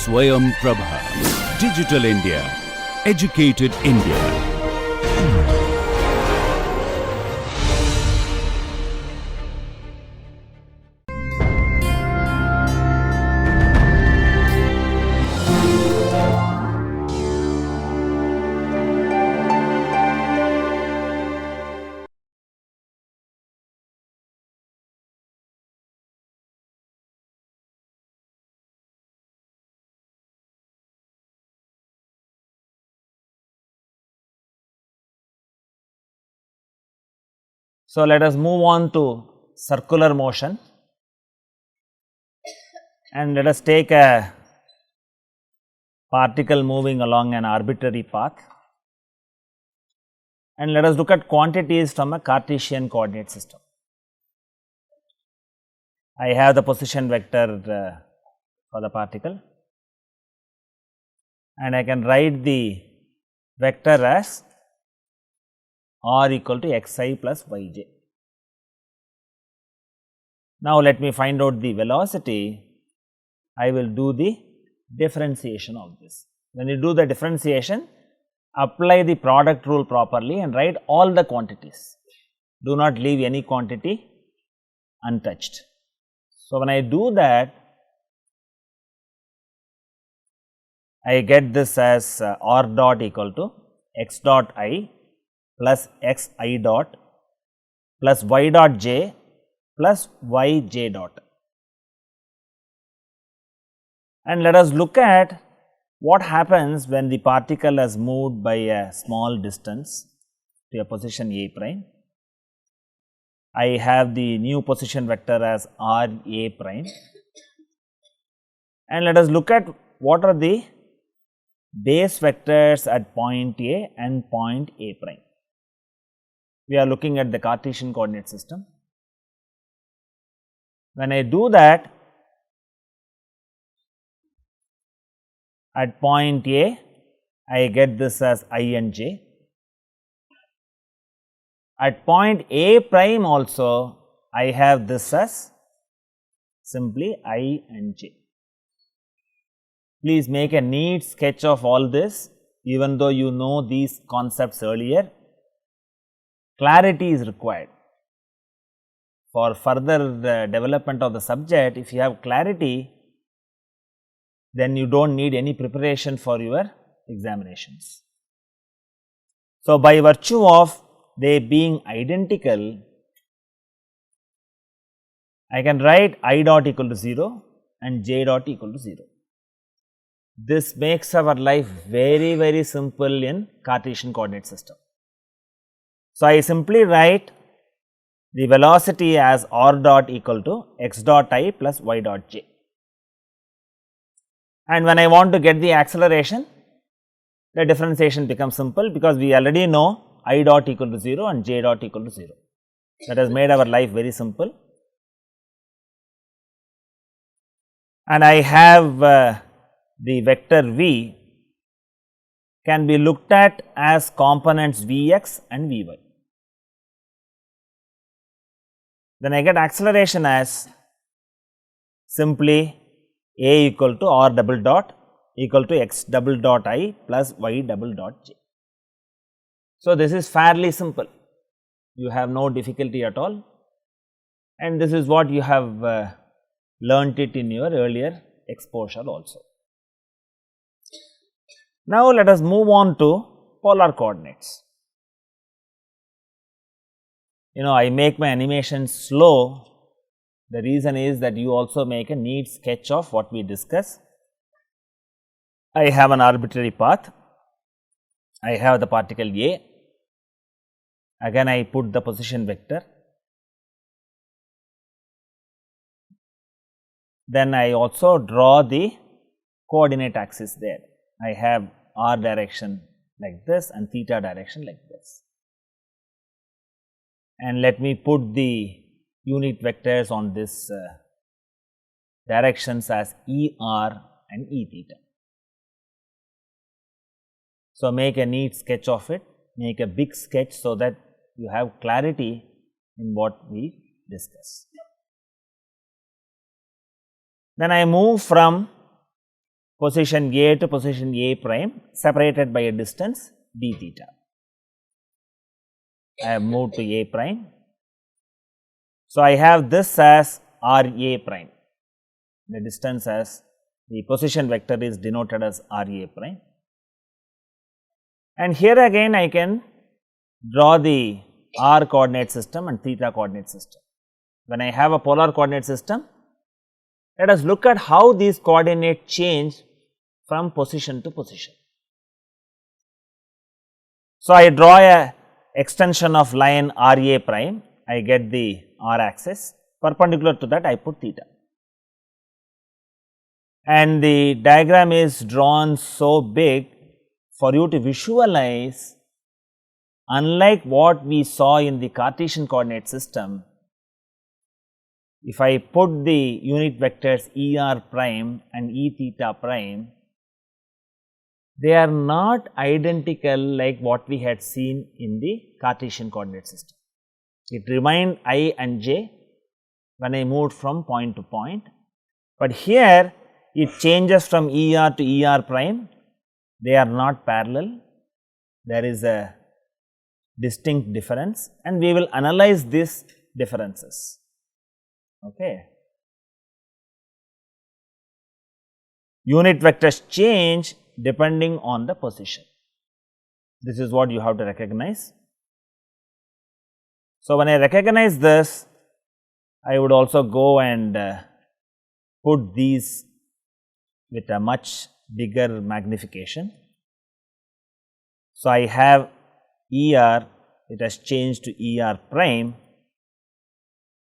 Swayam Prabha. Digital India. Educated India. So, let us move on to circular motion and let us take a particle moving along an arbitrary path and let us look at quantities from a Cartesian coordinate system. I have the position vector for the particle and I can write the vector as r equal to xi plus yj. Now, let me find out the velocity. I will do the differentiation of this. When you do the differentiation, apply the product rule properly and write all the quantities. Do not leave any quantity untouched. So, when I do that, I get this as r dot equal to x dot I plus x I dot plus y dot j plus y j dot. And let us look at what happens when the particle has moved by a small distance to a position A prime. I have the new position vector as r A prime and let us look at what are the base vectors at point A and point A prime. We are looking at the Cartesian coordinate system. When I do that, at point A, I get this as I and j. At point A prime also, I have this as simply I and j. Please make a neat sketch of all this, even though you know these concepts earlier. Clarity is required. For further development of the subject, if you have clarity, then you do not need any preparation for your examinations. So, by virtue of they being identical, I can write I dot equal to 0 and j dot equal to 0. This makes our life very simple in Cartesian coordinate system. So, I simply write the velocity as r dot equal to x dot I plus y dot j. And when I want to get the acceleration, the differentiation becomes simple because we already know I dot equal to 0 and j dot equal to 0. That has made our life very simple. And I have the vector v can be looked at as components Vx and Vy. Then I get acceleration as simply a equal to r double dot equal to x double dot I plus y double dot j. So, this is fairly simple, you have no difficulty at all, and this is what you have learnt it in your earlier exposure also. Now, let us move on to polar coordinates. I make my animation slow. The reason is that you also make a neat sketch of what we discuss. I have an arbitrary path, I have the particle A, again I put the position vector, then I also draw the coordinate axis there. I have r direction like this and theta direction like this. And let me put the unit vectors on this directions as ER and E theta. So, make a neat sketch of it, make a big sketch so that you have clarity in what we discuss. Then I move from position A to position A prime separated by a distance d theta. I have moved to A prime. So, I have this as R A prime, the distance as the position vector is denoted as R A prime. And here again I can draw the r coordinate system and theta coordinate system. When I have a polar coordinate system, let us look at how these coordinates change from position to position. So, I draw a extension of line R A prime, I get the r axis, perpendicular to that I put theta. And the diagram is drawn so big for you to visualize, unlike what we saw in the Cartesian coordinate system. If I put the unit vectors E r prime and E theta prime, they are not identical like what we had seen in the Cartesian coordinate system. It remained I and j when I moved from point to point, but here it changes from E r to E r prime. They are not parallel, there is a distinct difference, and we will analyze these differences. Okay. Unit vectors change depending on the position. This is what you have to recognize. So, when I recognize this, I would also go and put these with a much bigger magnification. So, I have E r, it has changed to E r prime,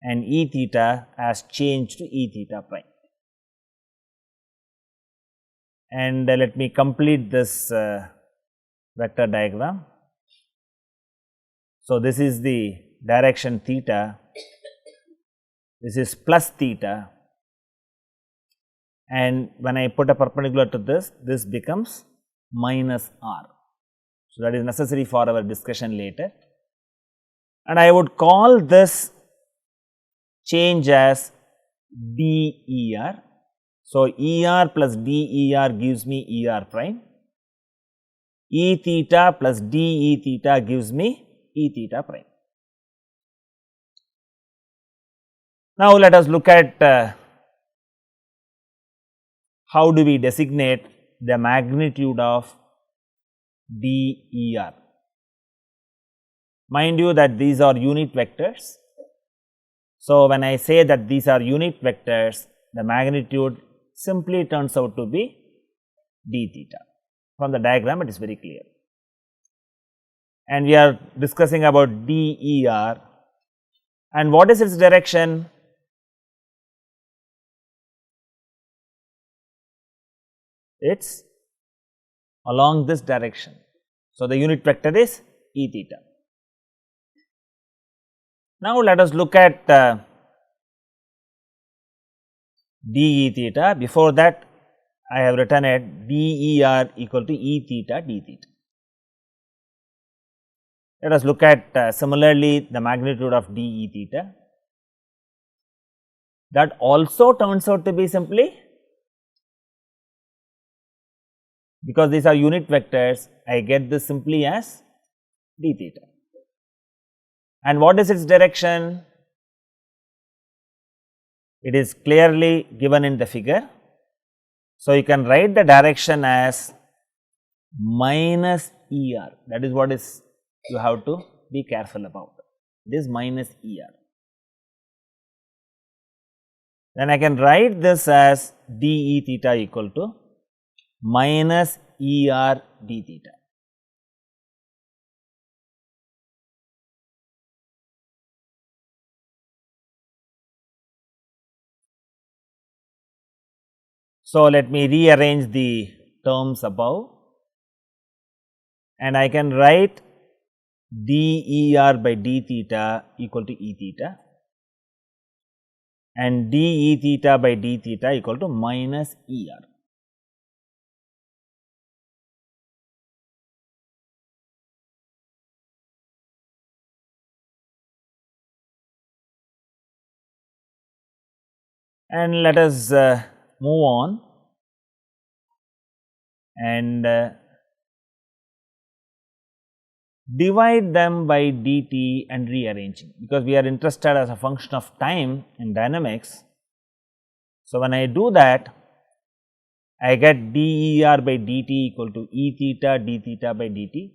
and E theta has changed to E theta prime. And let me complete this vector diagram. So, this is the direction theta, this is plus theta, and when I put a perpendicular to this, this becomes minus r. So, that is necessary for our discussion later, and I would call this change as d E r. So, E r plus d E r gives me E r prime, E theta plus d E theta gives me E theta prime. Now, let us look at how do we designate the magnitude of d E r. Mind you that these are unit vectors. So, when I say that these are unit vectors, the magnitude simply turns out to be d theta. From the diagram it is very clear. And we are discussing about d E r, and what is its direction? It is along this direction. So, the unit vector is E theta. Now, let us look at d E theta. Before that, I have written it d E r equal to E theta d theta. Let us look at similarly the magnitude of d E theta. That also turns out to be simply, because these are unit vectors, I get this simply as d theta. And what is its direction? It is clearly given in the figure. So, you can write the direction as minus E r, that is what is you have to be careful about, it is minus E r. Then I can write this as d E theta equal to minus E r d theta. So, let me rearrange the terms above, and I can write d E r by d theta equal to E theta, and d E theta by d theta equal to minus E r. And let us move on. and divide them by dt and rearranging, because we are interested as a function of time in dynamics. So, when I do that, I get der by dt equal to e theta d theta by dt.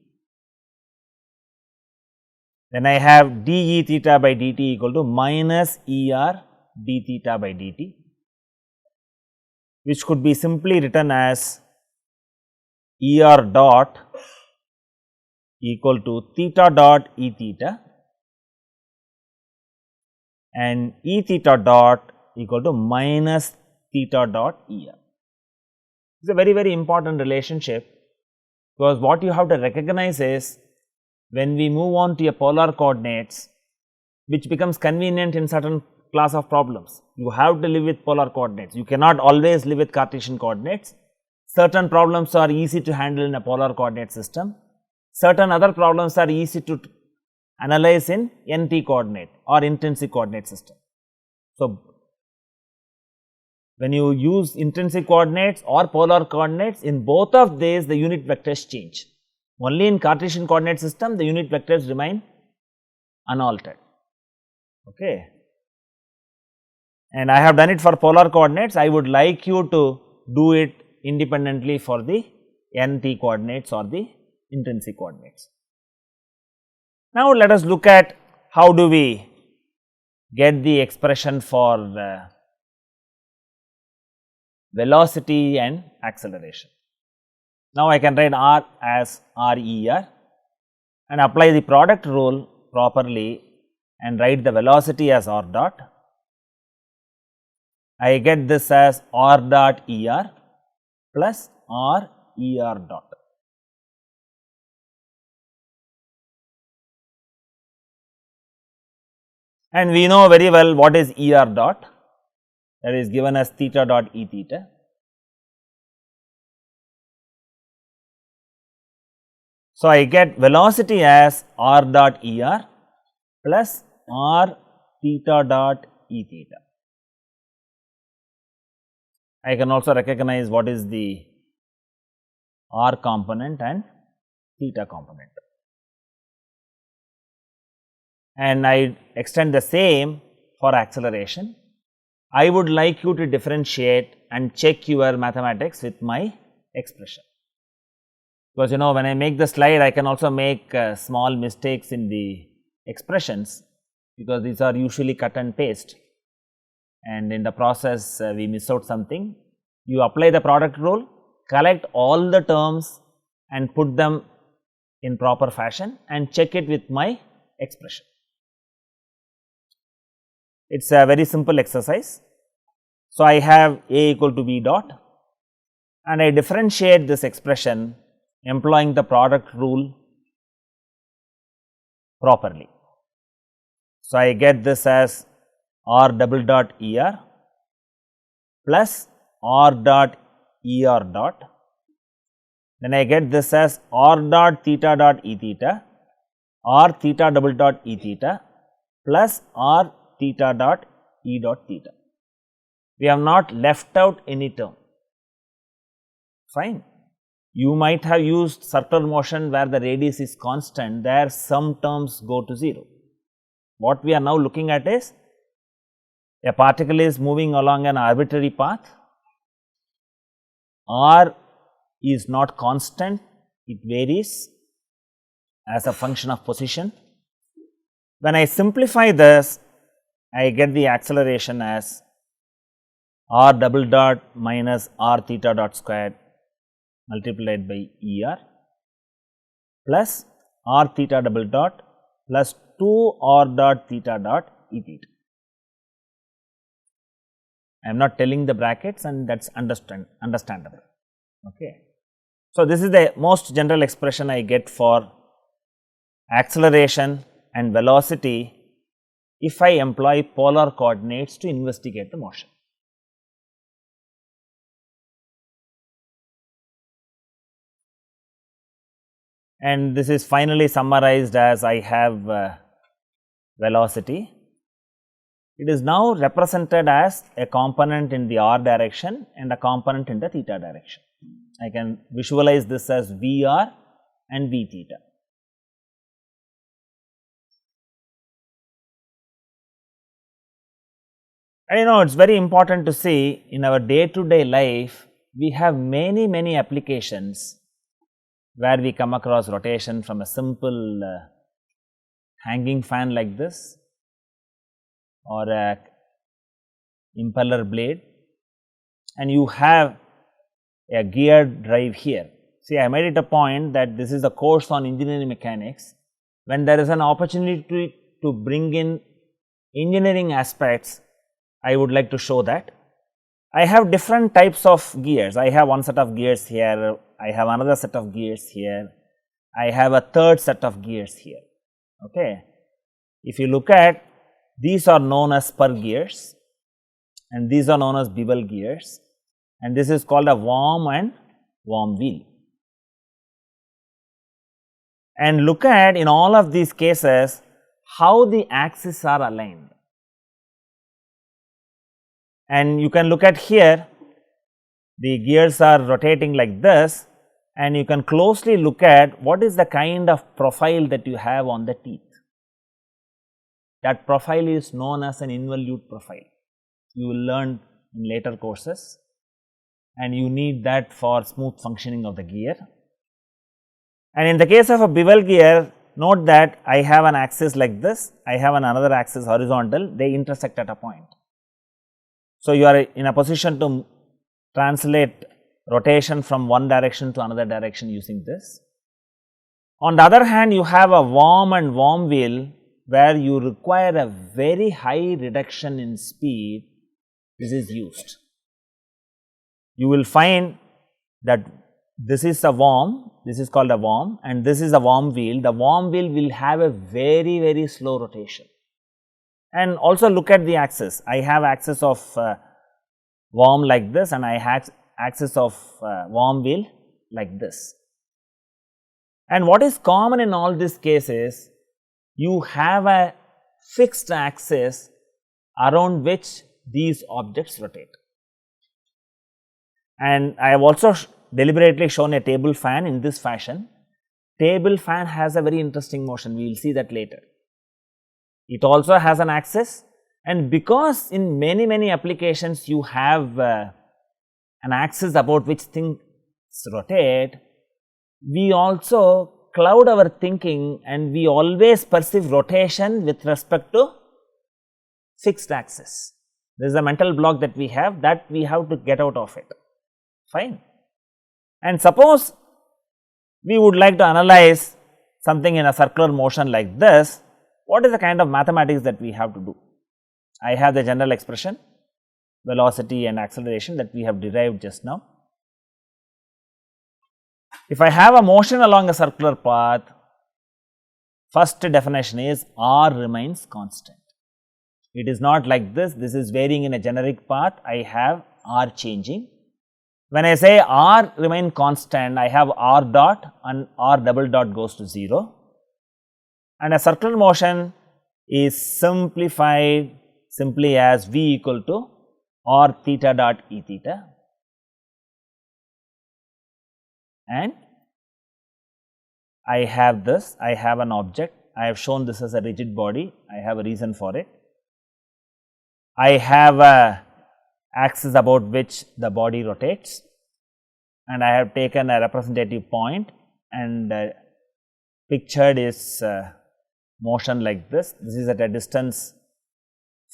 Then I have d e theta by dt equal to minus er d theta by dt, which could be simply written as er dot equal to theta dot e theta and e theta dot equal to minus theta dot er. It is a very important relationship, because what you have to recognize is, when we move on to a polar coordinates, which becomes convenient in certain class of problems, you have to live with polar coordinates. You cannot always live with Cartesian coordinates. Certain problems are easy to handle in a polar coordinate system. Certain other problems are easy to analyze in NT coordinate or intrinsic coordinate system. So, when you use intrinsic coordinates or polar coordinates, in both of these the unit vectors change. Only in Cartesian coordinate system the unit vectors remain unaltered. Okay. And I have done it for polar coordinates. I would like you to do it independently for the NT coordinates or the intrinsic coordinates. Now, let us look at how do we get the expression for velocity and acceleration. Now, I can write r as RER and apply the product rule properly and write the velocity as r dot. I get this as r dot ER plus r ER dot. And we know very well what is ER dot, that is given as theta dot E theta. So, I get velocity as r dot ER plus r theta dot E theta. I can also recognize what is the r component and theta component. And I extend the same for acceleration. I would like you to differentiate and check your mathematics with my expression, because you know, when I make the slide, I can also make small mistakes in the expressions, because these are usually cut and paste, and in the process we miss out something. You apply the product rule, collect all the terms and put them in proper fashion and check it with my expression. It is a very simple exercise. So, I have A equal to B dot and I differentiate this expression employing the product rule properly. So, I get this as r double dot ER plus r dot ER dot, then I get this as r dot theta dot E theta, r theta double dot E theta plus r theta dot E dot theta. We have not left out any term, fine. You might have used circular motion where the radius is constant, there some terms go to 0. What we are now looking at is a particle is moving along an arbitrary path, r is not constant, it varies as a function of position. When I simplify this, I get the acceleration as r double dot minus r theta dot squared multiplied by ER plus r theta double dot plus 2 r dot theta dot E theta. I am not telling the brackets, and that is understandable. Okay. So, this is the most general expression I get for acceleration and velocity if I employ polar coordinates to investigate the motion. And this is finally summarized as I have velocity. It is now represented as a component in the r direction and a component in the theta direction. I can visualize this as VR and V theta. And it is very important to see in our day to day life, we have many applications where we come across rotation from a simple hanging fan like this or a impeller blade, and you have a gear drive here. See, I made it a point that this is a course on engineering mechanics. When there is an opportunity to bring in engineering aspects, I would like to show that. I have different types of gears. I have one set of gears here, I have another set of gears here, I have a third set of gears here. Okay. If you look at, these are known as spur gears and these are known as bevel gears, and this is called a worm and worm wheel. And look at, in all of these cases, how the axes are aligned. And you can look at here, the gears are rotating like this, and you can closely look at what is the kind of profile that you have on the teeth. That profile is known as an involute profile. You will learn in later courses, and you need that for smooth functioning of the gear. And in the case of a bevel gear, note that I have an axis like this, I have another axis horizontal, they intersect at a point. So, you are in a position to translate rotation from one direction to another direction using this. On the other hand, you have a worm and worm wheel where you require a very high reduction in speed. This is used. You will find that this is a worm, this is called a worm, and this is a worm wheel. The worm wheel will have a very slow rotation. And also look at the axis. I have axis of worm like this, and I have axis of worm wheel like this. And what is common in all these cases, you have a fixed axis around which these objects rotate. And I have also deliberately shown a table fan in this fashion. Table fan has a very interesting motion, we will see that later. It also has an axis, and because in many applications you have an axis about which things rotate, we also cloud our thinking and we always perceive rotation with respect to fixed axis. There is a mental block that we have to get out of it, fine. And suppose we would like to analyze something in a circular motion like this, what is the kind of mathematics that we have to do? I have the general expression, velocity and acceleration that we have derived just now. If I have a motion along a circular path, first definition is r remains constant. It is not like this is varying in a generic path, I have r changing. When I say r remain constant, I have r dot and r double dot goes to 0. And a circular motion is simplified simply as v equal to r theta dot e theta, and I have this, I have an object, I have shown this as a rigid body, I have a reason for it. I have a axis about which the body rotates, and I have taken a representative point and pictured its motion like this. This is at a distance,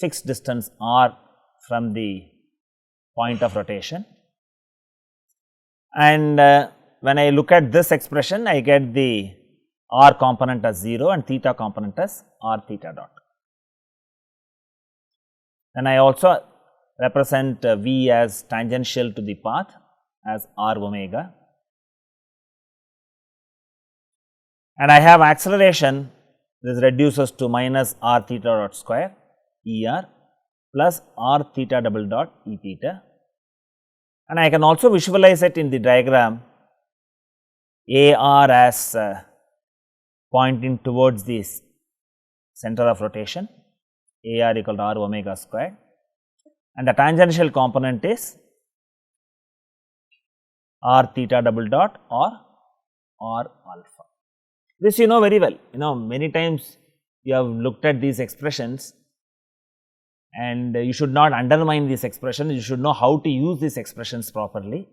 fixed distance r from the point of rotation, and when I look at this expression, I get the r component as 0 and theta component as r theta dot. And I also represent v as tangential to the path as r omega, and I have acceleration. This reduces to minus r theta dot square E r plus r theta double dot E theta, and I can also visualize it in the diagram A r as pointing towards the center of rotation, A r equal to r omega squared, and the tangential component is r theta double dot or r alpha. This you know very well, many times you have looked at these expressions, and you should not undermine these expressions, you should know how to use these expressions properly.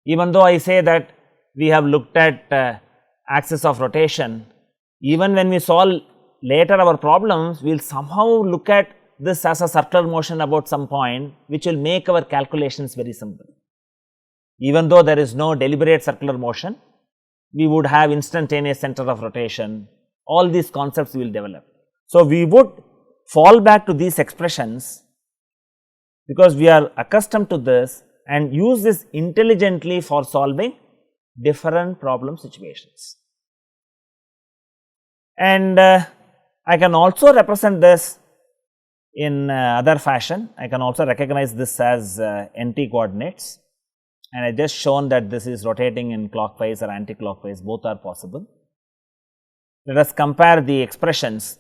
Even though I say that we have looked at axis of rotation, even when we solve later our problems, we will somehow look at this as a circular motion about some point, which will make our calculations very simple. Even though there is no deliberate circular motion, we would have instantaneous center of rotation, all these concepts we will develop. So, we would fall back to these expressions because we are accustomed to this and use this intelligently for solving different problem situations. And I can also represent this in other fashion. I can also recognize this as NT coordinates, and I just shown that this is rotating in clockwise or anti-clockwise, both are possible. Let us compare the expressions.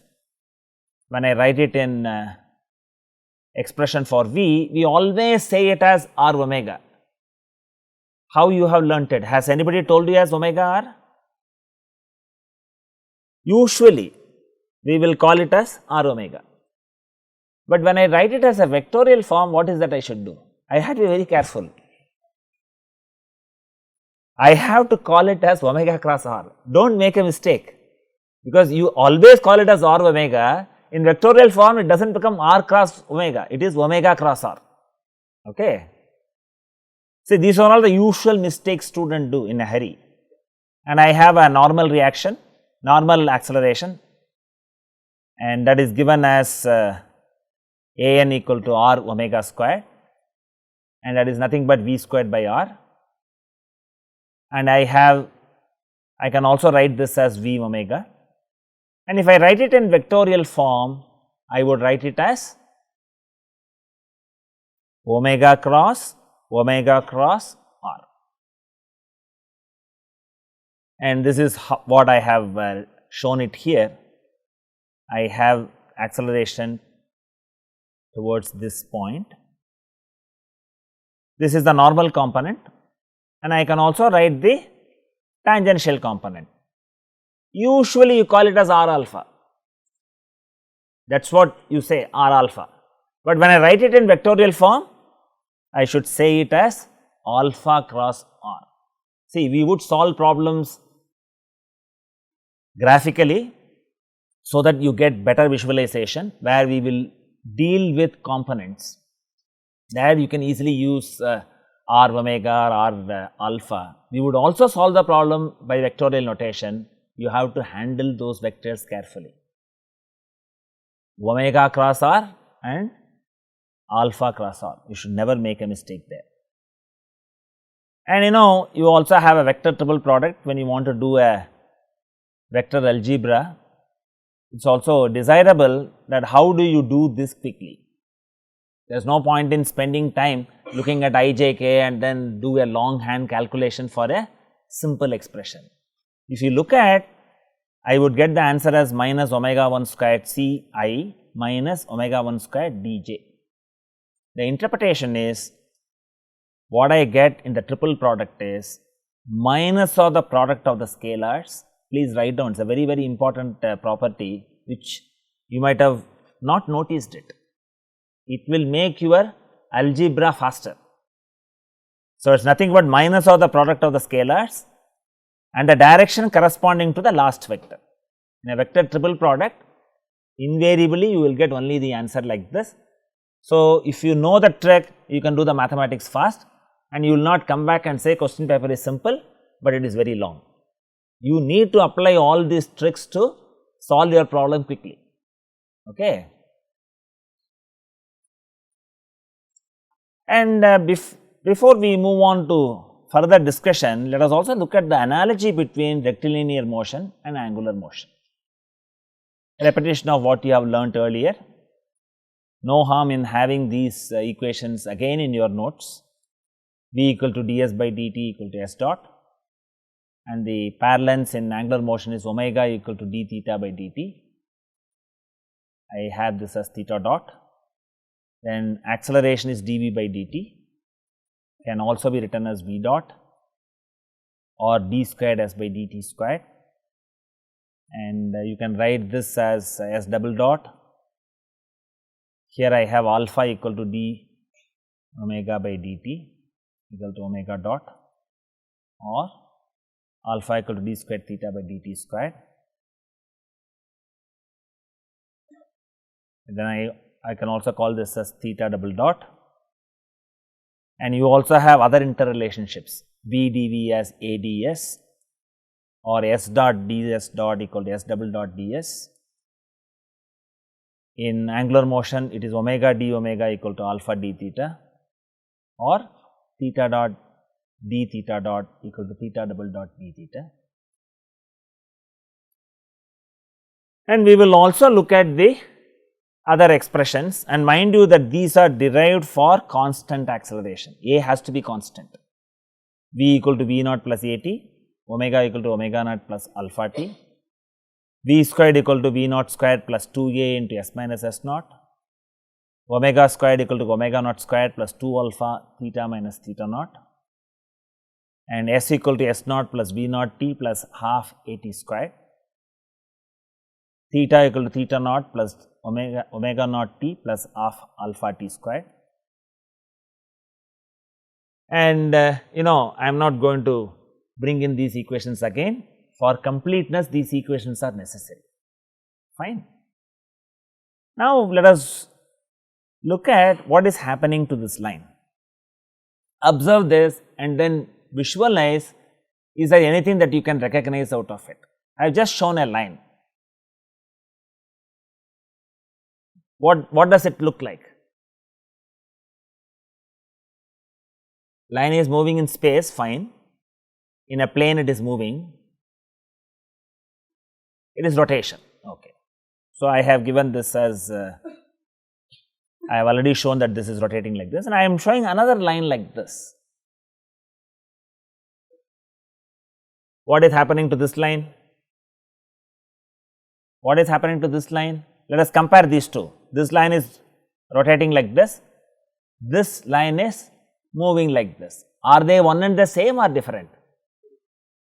When I write it in expression for V, we always say it as r omega. How you have learnt it? Has anybody told you as omega r? Usually, we will call it as r omega. But when I write it as a vectorial form, what is that I should do? I have to be very careful. I have to call it as omega cross r. Don't make a mistake, because you always call it as r omega. In vectorial form, it does not become r cross omega, it is omega cross r. Okay. See, these are all the usual mistakes students do in a hurry. And I have a normal reaction, normal acceleration, and that is given as an equal to r omega squared, and that is nothing but v squared by r. And I can also write this as v omega. And if I write it in vectorial form, I would write it as omega cross r. And this is what I have shown it here. I have acceleration towards this point. This is the normal component, and I can also write the tangential component. Usually you call it as r alpha, that is what you say, r alpha. But when I write it in vectorial form, I should say it as alpha cross r. See, we would solve problems graphically so that you get better visualization, where we will deal with components. There you can easily use r omega or r alpha. We would also solve the problem by vectorial notation. You have to handle those vectors carefully. Omega cross r and alpha cross r. You should never make a mistake there. And you also have a vector triple product when you want to do a vector algebra. It is also desirable that how do you do this quickly. There is no point in spending time looking at ijk and then do a long hand calculation for a simple expression. If you look at, I would get the answer as minus omega 1 squared C I minus omega 1 squared dj. The interpretation is, what I get in the triple product is minus of the product of the scalars. Please write down, it is a very, very important property which you might have not noticed it. It will make your algebra faster. So, it is nothing but minus of the product of the scalars and the direction corresponding to the last vector. In a vector triple product, invariably you will get only the answer like this. So, if you know the trick, you can do the mathematics fast, and you will not come back and say question paper is simple, but it is very long. You need to apply all these tricks to solve your problem quickly. Okay. And before we move on to further discussion, let us also look at the analogy between rectilinear motion and angular motion. Repetition of what you have learnt earlier. No harm in having these equations again in your notes. V equal to ds by dt equal to s dot, and the parallels in angular motion is omega equal to d theta by dt. I have this as theta dot. Then acceleration is dv by dt, can also be written as v dot, or d squared s by dt squared, and you can write this as s double dot. Here I have alpha equal to d omega by dt equal to omega dot, or alpha equal to d squared theta by dt squared. And then I can also call this as theta double dot, and you also have other interrelationships, b dv as a ds, or s dot ds dot equal to s double dot ds. In angular motion, it is omega d omega equal to alpha d theta, or theta dot d theta dot equal to theta double dot d theta. And we will also look at the other expressions, and mind you that these are derived for constant acceleration. A has to be constant, v equal to v naught plus a t, omega equal to omega naught plus alpha t, v squared equal to v naught squared plus 2a into s minus s naught, omega squared equal to omega naught squared plus 2 alpha theta minus theta naught, and s equal to s naught plus v naught t plus half a t squared, theta equal to theta naught plus omega naught t plus half alpha t squared. And I am not going to bring in these equations again. For completeness, these equations are necessary. Fine. Now, let us look at what is happening to this line. Observe this and then visualize, is there anything that you can recognize out of it? I have just shown a line. What does it look like? Line is moving in space, fine. In a plane it is moving. It is rotation, okay. So, I have given this as, I have already shown that this is rotating like this, and I am showing another line like this. What is happening to this line? What is happening to this line? Let us compare these two. This line is rotating like this, this line is moving like this. Are they one and the same or different?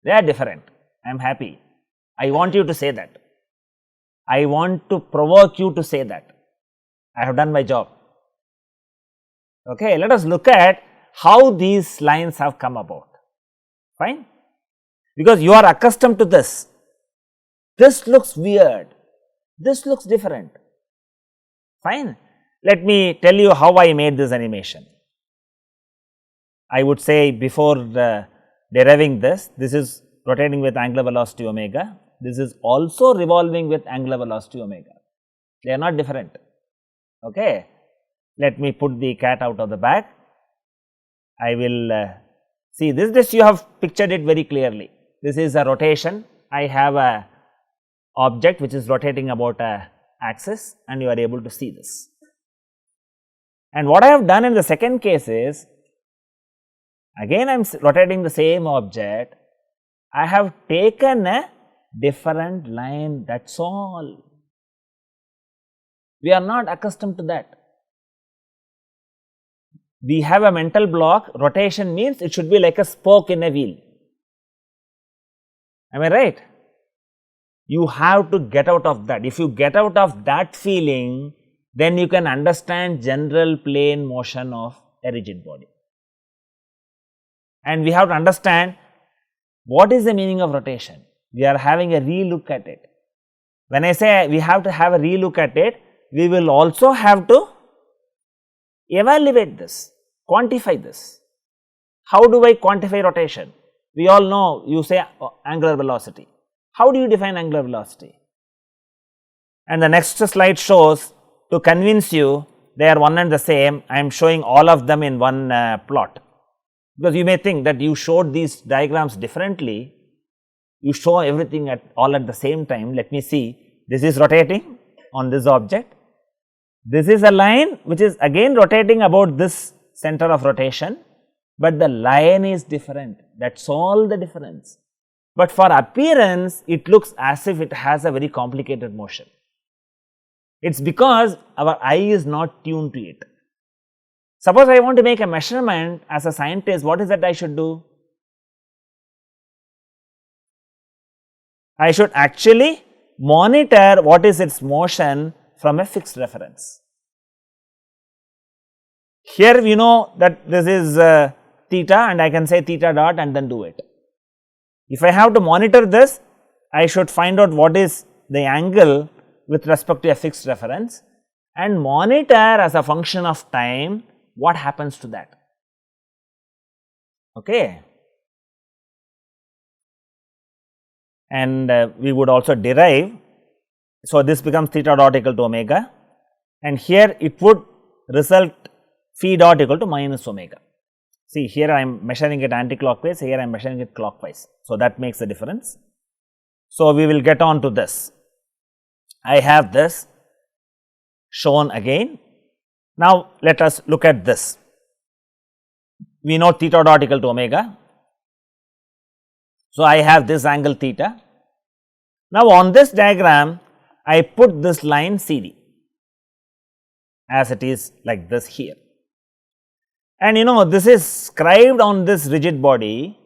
They are different. I am happy. I want you to say that. I want to provoke you to say that. I have done my job. Okay, let us look at how these lines have come about. Fine? Because you are accustomed to this. This looks weird. This looks different. Fine. Let me tell you how I made this animation. I would say before deriving this, this is rotating with angular velocity omega. This is also revolving with angular velocity omega. They are not different. Okay. Let me put the cat out of the bag. I will see this you have pictured it very clearly. This is a rotation. I have a object which is rotating about a axis, and you are able to see this. And what I have done in the second case is, again I am rotating the same object, I have taken a different line, that is all. We are not accustomed to that. We have a mental block, rotation means it should be like a spoke in a wheel. Am I right? You have to get out of that. If you get out of that feeling, then you can understand general plane motion of a rigid body. And we have to understand what is the meaning of rotation. We are having a relook at it. When I say we have to have a relook at it, we will also have to evaluate this, quantify this. How do I quantify rotation? We all know, you say angular velocity. How do you define angular velocity? And the next slide shows, to convince you they are one and the same, I am showing all of them in one plot. Because you may think that you showed these diagrams differently, you show everything all at the same time. Let me see, this is rotating on this object, this is a line which is again rotating about this center of rotation, but the line is different, that is all the difference. But for appearance, it looks as if it has a very complicated motion. It is because our eye is not tuned to it. Suppose I want to make a measurement as a scientist, what is that I should do? I should actually monitor what is its motion from a fixed reference. Here we know that this is theta, and I can say theta dot and then do it. If I have to monitor this, I should find out what is the angle with respect to a fixed reference and monitor as a function of time what happens to that. Okay. And we would also derive, so this becomes theta dot equal to omega, and here it would result phi dot equal to minus omega. See, here I am measuring it anti-clockwise, here I am measuring it clockwise. So, that makes the difference. So, we will get on to this. I have this shown again. Now, let us look at this. We know theta dot equal to omega. So, I have this angle theta. Now, on this diagram, I put this line CD as it is like this here. And you know, this is scribed on this rigid body,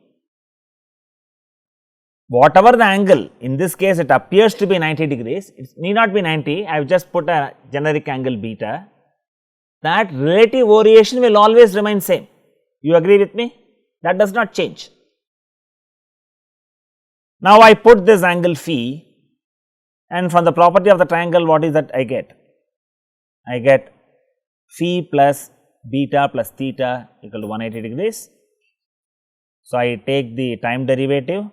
whatever the angle, in this case it appears to be 90 degrees, it need not be 90, I have just put a generic angle beta, that relative variation will always remain same. You agree with me? That does not change. Now, I put this angle phi, and from the property of the triangle, what is that I get? I get phi plus beta plus theta equal to 180 degrees. So, I take the time derivative,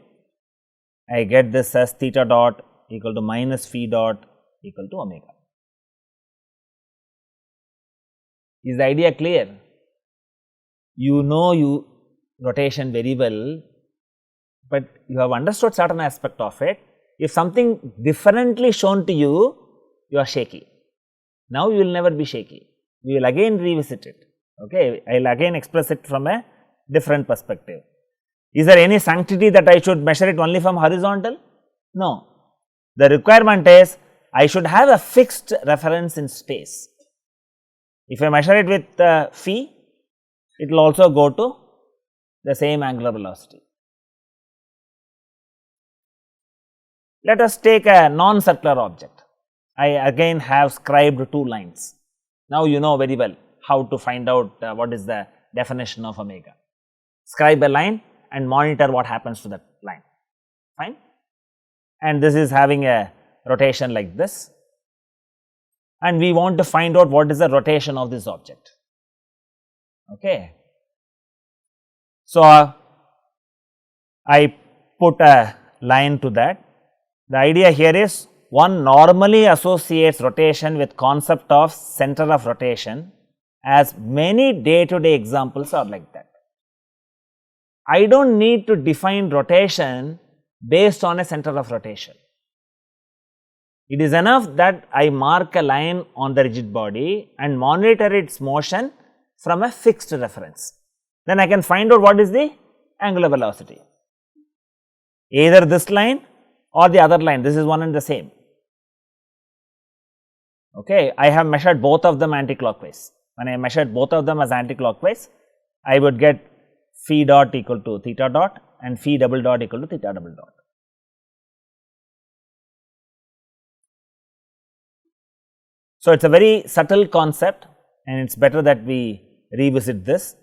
I get this as theta dot equal to minus phi dot equal to omega. Is the idea clear? You know rotation very well, but you have understood certain aspect of it. If something differently shown to you, you are shaky. Now, you will never be shaky. We will again revisit it. Okay, I will again express it from a different perspective. Is there any sanctity that I should measure it only from horizontal? No. The requirement is I should have a fixed reference in space. If I measure it with phi, it will also go to the same angular velocity. Let us take a non-circular object. I again have scribed two lines. Now, you know very well how to find out what is the definition of omega. Scribe a line and monitor what happens to that line, fine. And this is having a rotation like this, and we want to find out what is the rotation of this object. Okay. So, I put a line to that. The idea here is one normally associates rotation with concept of center of rotation, as many day-to-day examples are like that. I do not need to define rotation based on a center of rotation. It is enough that I mark a line on the rigid body and monitor its motion from a fixed reference. Then I can find out what is the angular velocity. Either this line or the other line, this is one and the same. Okay, I have measured both of them anti-clockwise. When I measured both of them as anti-clockwise, I would get phi dot equal to theta dot and phi double dot equal to theta double dot. So, it is a very subtle concept, and it is better that we revisit this.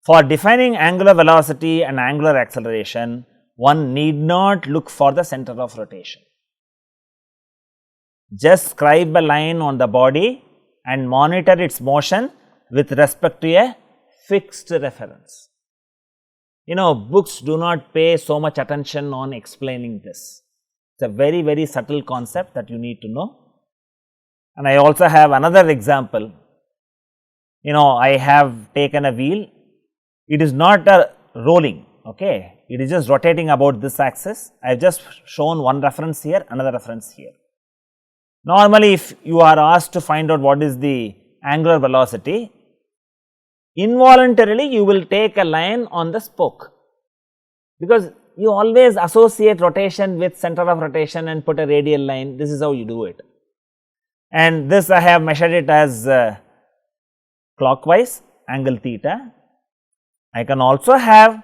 For defining angular velocity and angular acceleration, one need not look for the center of rotation. Just scribe a line on the body and monitor its motion with respect to a fixed reference. You know, books do not pay so much attention on explaining this. It is a very, very subtle concept that you need to know. And I also have another example. You know, I have taken a wheel. It is not a rolling, okay. It is just rotating about this axis. I have just shown one reference here, another reference here. Normally, if you are asked to find out what is the angular velocity, involuntarily you will take a line on the spoke, because you always associate rotation with center of rotation and put a radial line. This is how you do it. And this I have measured it as clockwise angle theta. I can also have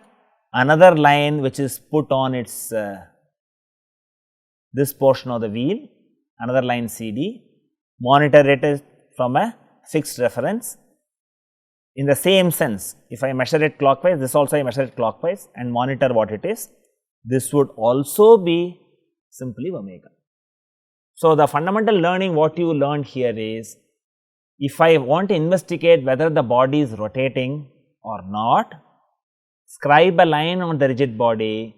another line which is put on its this portion of the wheel, another line CD, monitor it from a fixed reference. In the same sense, if I measure it clockwise, this also I measure it clockwise and monitor what it is, this would also be simply omega. So, the fundamental learning what you learned here is, if I want to investigate whether the body is rotating or not, scribe a line on the rigid body,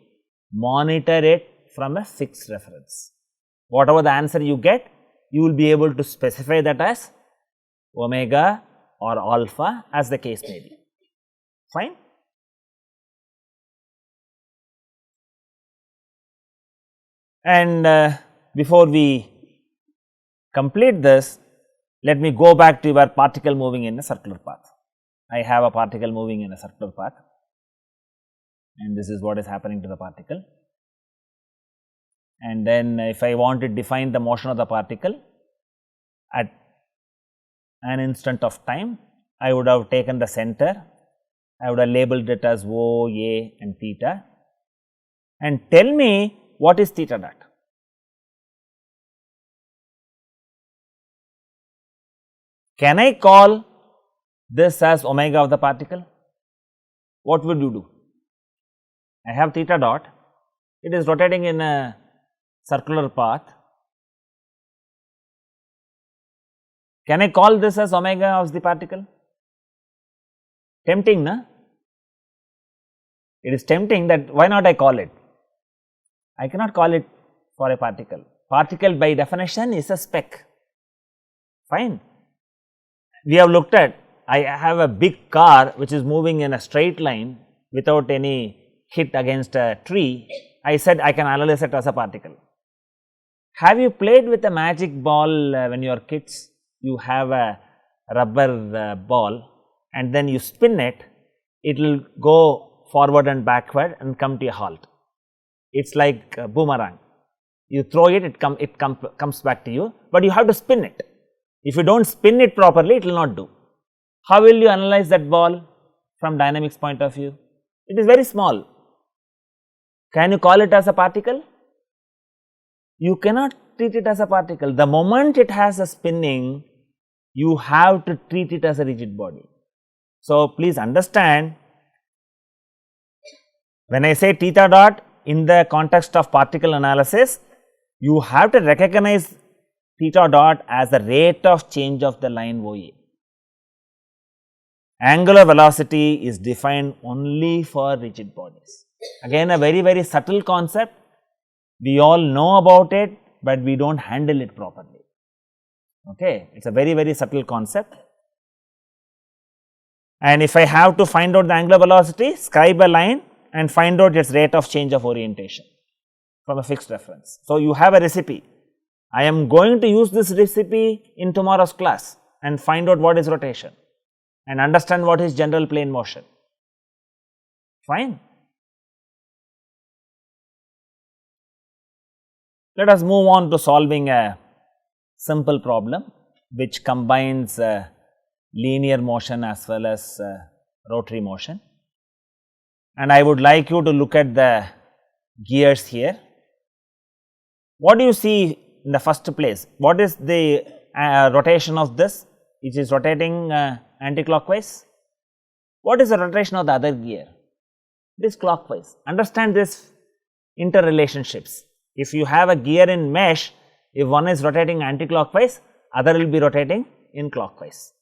monitor it from a fixed reference. Whatever the answer you get, you will be able to specify that as omega or alpha as the case may be. Fine? And before we complete this, let me go back to your particle moving in a circular path. I have a particle moving in a circular path, and this is what is happening to the particle. And then if I want to define the motion of the particle at an instant of time, I would have taken the center, I would have labeled it as O, A and theta, and tell me what is theta dot. Can I call this as omega of the particle? What would you do? I have theta dot, it is rotating in a circular path. Can I call this as omega of the particle? Tempting, na? It is tempting that why not I call it? I cannot call it for a particle. Particle by definition is a speck. Fine. We have looked at, I have a big car which is moving in a straight line without any hit against a tree. I said I can analyze it as a particle. Have you played with a magic ball when you are kids? You have a rubber ball and then you spin it, it will go forward and backward and come to a halt. It is like a boomerang. You throw it, it comes back to you, but you have to spin it. If you do not spin it properly, it will not do. How will you analyze that ball from dynamics point of view? It is very small. Can you call it as a particle? You cannot treat it as a particle. The moment it has a spinning, you have to treat it as a rigid body. So, please understand, when I say theta dot in the context of particle analysis, you have to recognize theta dot as the rate of change of the line OA. Angular velocity is defined only for rigid bodies. Again, a very, very subtle concept. We all know about it, but we do not handle it properly. Okay, it is a very, very subtle concept. And if I have to find out the angular velocity, scribe a line and find out its rate of change of orientation from a fixed reference. So, you have a recipe. I am going to use this recipe in tomorrow's class and find out what is rotation and understand what is general plane motion. Fine. Let us move on to solving a simple problem which combines linear motion as well as rotary motion. And I would like you to look at the gears here. What do you see in the first place? What is the rotation of this? It is rotating anti-clockwise. What is the rotation of the other gear? It is clockwise. Understand this interrelationships. If you have a gear in mesh, if one is rotating anti-clockwise, other will be rotating in clockwise.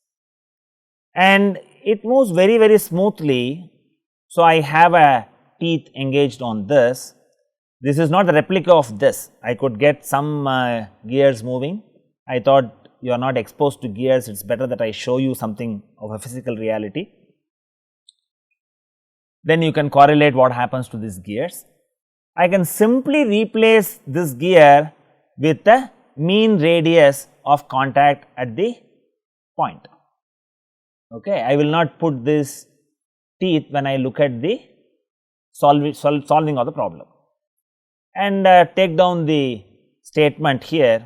And it moves very, very smoothly. So, I have a teeth engaged on this. This is not the replica of this. I could get some gears moving. I thought you are not exposed to gears, it is better that I show you something of a physical reality. Then you can correlate what happens to these gears. I can simply replace this gear with the mean radius of contact at the point. Okay, I will not put this teeth when I look at the solving of the problem. And take down the statement here.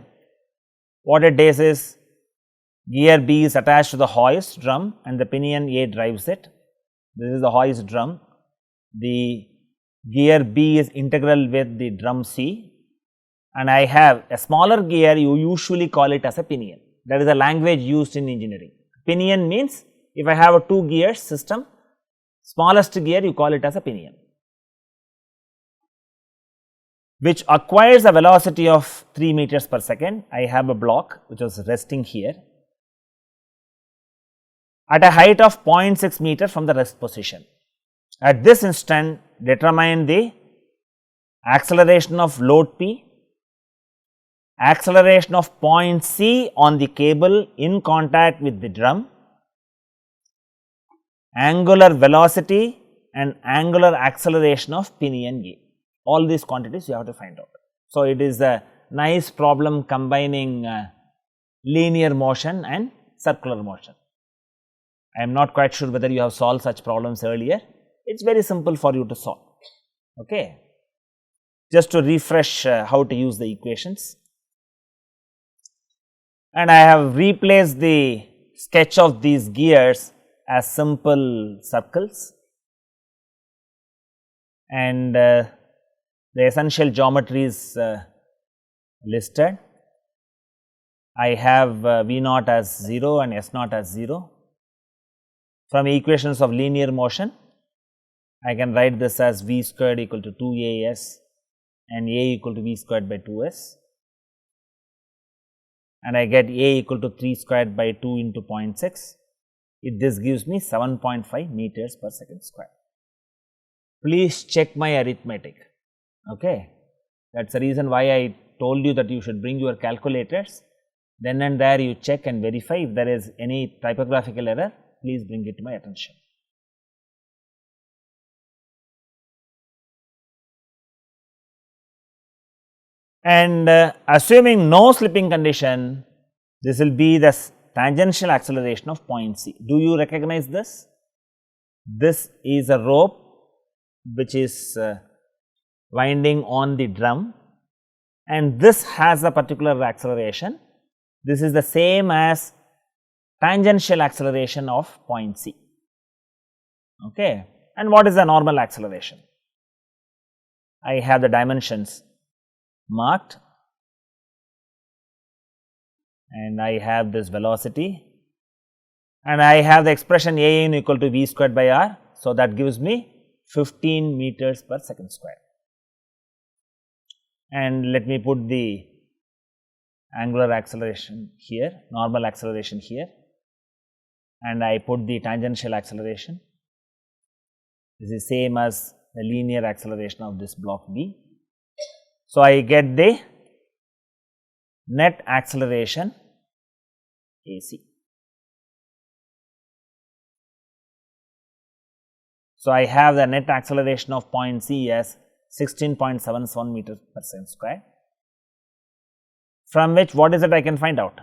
What it does is, gear B is attached to the hoist drum and the pinion A drives it. This is the hoist drum. The gear B is integral with the drum C and I have a smaller gear, you usually call it as a pinion. That is a language used in engineering. Pinion means if I have a 2 gears system, smallest gear you call it as a pinion, which acquires a velocity of 3 meters per second. I have a block which was resting here at a height of 0.6 meter from the rest position. At this instant, determine the acceleration of load P, acceleration of point C on the cable in contact with the drum, angular velocity and angular acceleration of pinion A. All these quantities you have to find out. So, it is a nice problem combining linear motion and circular motion. I am not quite sure whether you have solved such problems earlier. It is very simple for you to solve. Okay. Just to refresh how to use the equations. And I have replaced the sketch of these gears as simple circles, and the essential geometry is listed. I have V naught as 0 and S naught as 0. From equations of linear motion, I can write this as V squared equal to 2AS and A equal to V squared by 2S, and I get A equal to 3 squared by 2 into 0.6. This gives me 7.5 meters per second square. Please check my arithmetic. Okay. That is the reason why I told you that you should bring your calculators. Then and there you check and verify. If there is any typographical error, please bring it to my attention. And assuming no slipping condition, this will be the tangential acceleration of point C. Do you recognize this? This is a rope which is winding on the drum, and this has a particular acceleration. This is the same as tangential acceleration of point C. Okay. And what is the normal acceleration? I have the dimensions marked, and I have this velocity, and I have the expression A n equal to V squared by R. So, that gives me 15 meters per second square. And let me put the angular acceleration here, normal acceleration here, and I put the tangential acceleration. This is same as the linear acceleration of this block B. So, I get the net acceleration AC. So, I have the net acceleration of point C as 16.77 meters per second square, from which what is it I can find out?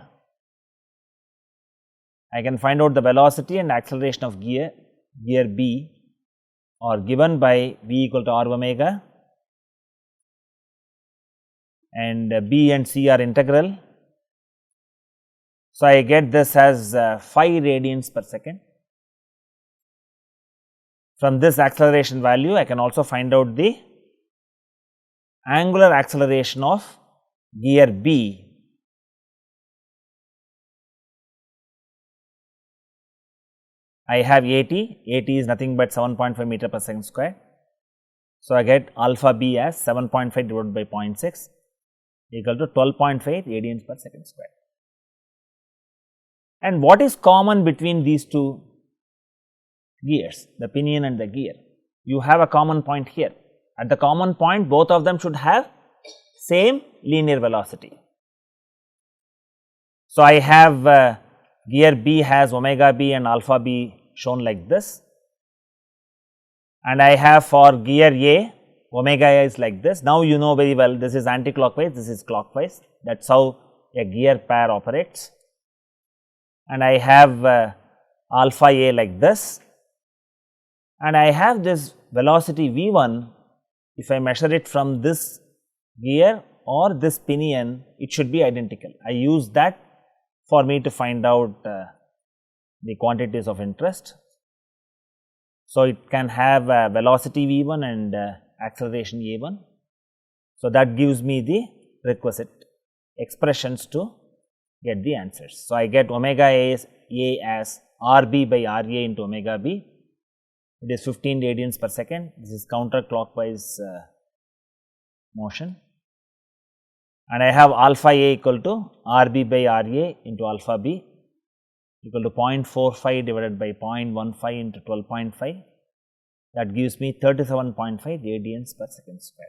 I can find out the velocity and acceleration of gear B are given by V equal to R omega, and B and C are integral. So, I get this as 5 radians per second. From this acceleration value, I can also find out the angular acceleration of gear B. I have AT is nothing but 7.5 meter per second square. So, I get alpha B as 7.5 divided by 0.6 equal to 12.5 radians per second square. And what is common between these two gears, the pinion and the gear? You have a common point here. At the common point, both of them should have same linear velocity. So, I have gear B has omega B and alpha B shown like this, and I have for gear A, omega A is like this. Now, you know very well this is anti-clockwise, this is clockwise, that is how a gear pair operates, and I have alpha A like this, and I have this velocity V1. If I measure it from this gear or this pinion, it should be identical. I use that for me to find out the quantities of interest. So, it can have velocity V1 and acceleration A1. So, that gives me the requisite expressions to get the answers. So, I get omega A as RB by RA into omega B. It is 15 radians per second. This is counterclockwise motion. And I have alpha A equal to RB by RA into alpha B equal to 0.45 divided by 0.15 into 12.5. That gives me 37.5 radians per second square.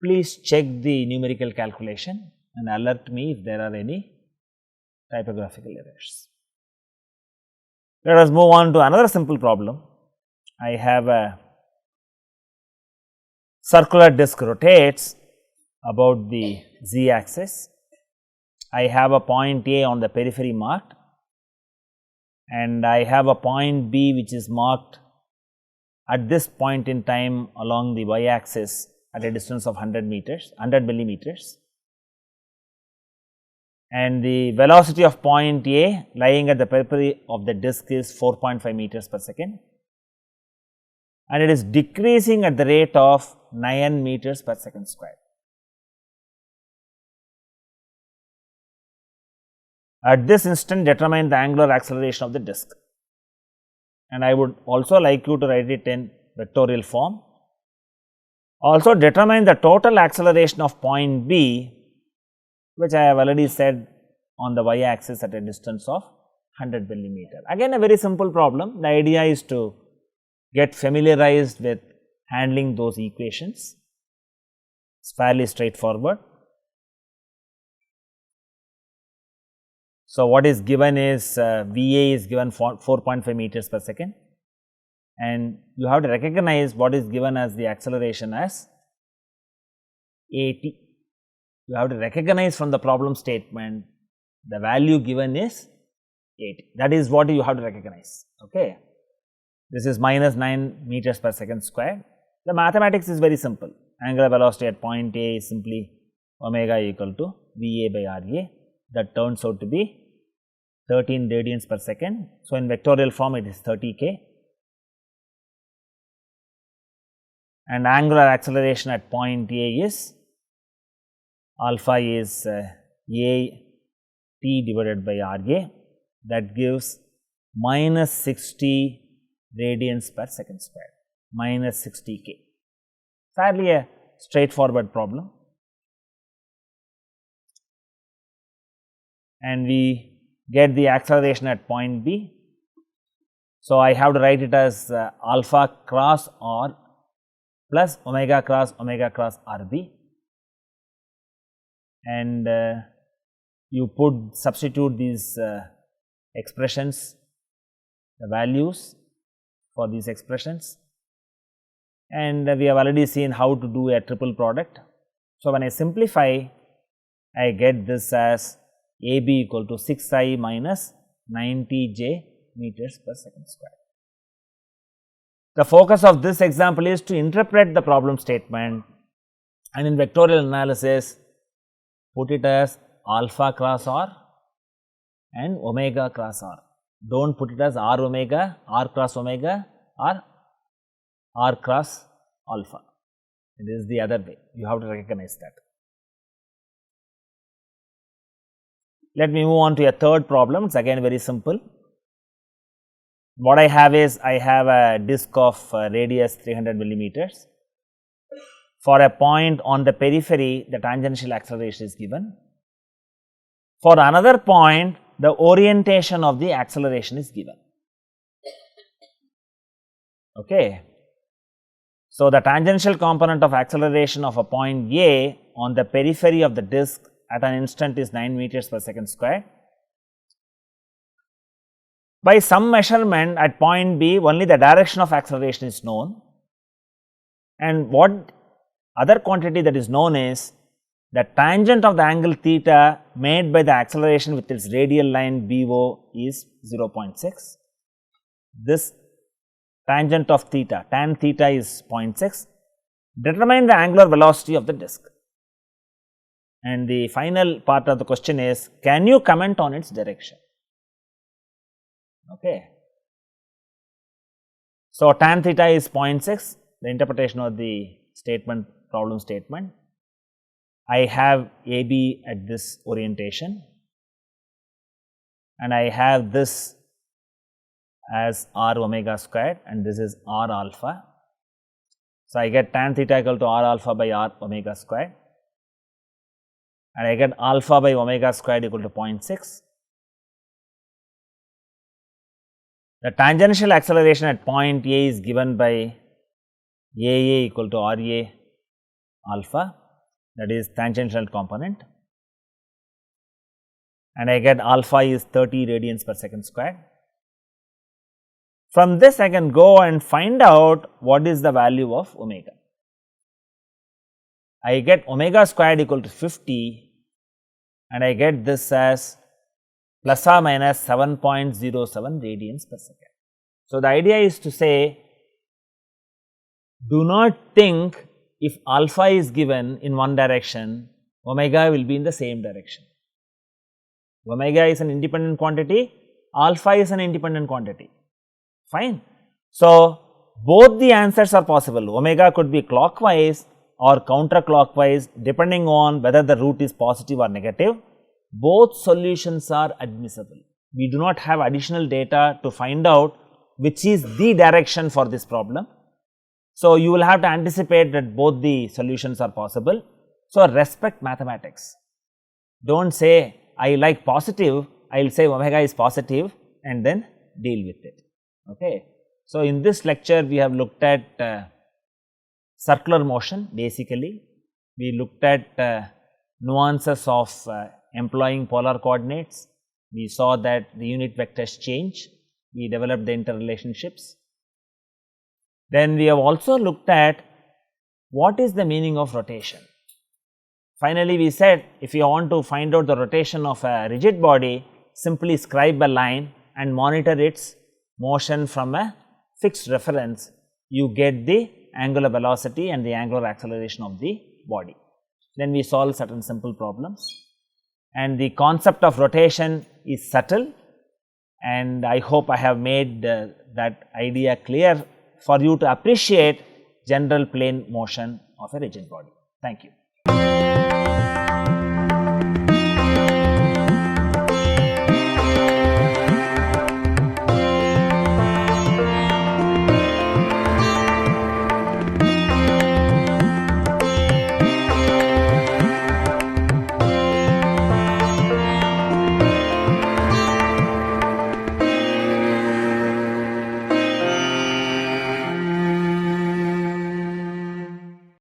Please check the numerical calculation and alert me if there are any typographical errors. Let us move on to another simple problem. I have a circular disc rotates about the z axis. I have a point A on the periphery marked, and I have a point B which is marked at this point in time along the y axis at a distance of 100 millimeters. And the velocity of point A lying at the periphery of the disc is 4.5 meters per second, and it is decreasing at the rate of 9 meters per second square. At this instant, determine the angular acceleration of the disc, and I would also like you to write it in vectorial form. Also determine the total acceleration of point B, which I have already said on the y axis at a distance of 100 millimeter. Again, a very simple problem. The idea is to get familiarized with handling those equations. It's fairly straightforward. So, what is given is VA is given 4.5 meters per second, and you have to recognize what is given as the acceleration as AT. You have to recognize from the problem statement the value given is 8. That is what you have to recognize. Okay. This is minus 9 meters per second square. The mathematics is very simple. Angular velocity at point A is simply omega equal to VA by RA. That turns out to be 13 radians per second. So, in vectorial form it is 30k, and angular acceleration at point A is alpha is A t divided by RA, that gives minus 60 radians per second square, minus 60k. Fairly a straightforward problem, and we get the acceleration at point B. So, I have to write it as alpha cross R plus omega cross RB, and you substitute these expressions, the values for these expressions, and we have already seen how to do a triple product. So, when I simplify, I get this as AB equal to 6I minus 90J meters per second square. The focus of this example is to interpret the problem statement, and in vectorial analysis put it as alpha cross R and omega cross R. Do not put it as R omega, R cross omega, or R cross alpha. It is the other way. You have to recognize that. Let me move on to a third problem. It is again very simple. What I have is, I have a disc of radius 300 millimeters. For a point on the periphery, the tangential acceleration is given. For another point, the orientation of the acceleration is given. Okay. So, the tangential component of acceleration of a point A on the periphery of the disc at an instant is 9 meters per second square. By some measurement at point B, only the direction of acceleration is known, and what other quantity that is known is the tangent of the angle theta made by the acceleration with its radial line BO is 0.6. This tangent of theta, tan theta is 0.6. Determine the angular velocity of the disc. And the final part of the question is, can you comment on its direction? Okay. So, tan theta is 0.6, the interpretation of the statement, problem statement. I have AB at this orientation and I have this as r omega squared and this is r alpha. So, I get tan theta equal to r alpha by r omega squared and I get alpha by omega squared equal to 0.6. The tangential acceleration at point A is given by AA equal to RA alpha, that is tangential component, and I get alpha is 30 radians per second squared. From this I can go and find out what is the value of omega. I get omega squared equal to 50 and I get this as plus or minus 7.07 radians per second. So, the idea is to say, do not think if alpha is given in one direction, omega will be in the same direction. Omega is an independent quantity, alpha is an independent quantity, fine. So, both the answers are possible, omega could be clockwise or counterclockwise depending on whether the root is positive or negative. Both solutions are admissible. We do not have additional data to find out which is the direction for this problem. So, you will have to anticipate that both the solutions are possible. So, respect mathematics. Do not say I like positive, I will say omega is positive and then deal with it. Okay. So, in this lecture we have looked at circular motion basically. We looked at nuances of employing polar coordinates. We saw that the unit vectors change. We developed the interrelationships. Then we have also looked at what is the meaning of rotation. Finally, we said if you want to find out the rotation of a rigid body, simply scribe a line and monitor its motion from a fixed reference. You get the angular velocity and the angular acceleration of the body. Then we solve certain simple problems, and the concept of rotation is subtle, and I hope I have made that idea clear for you to appreciate general plane motion of a rigid body. Thank you.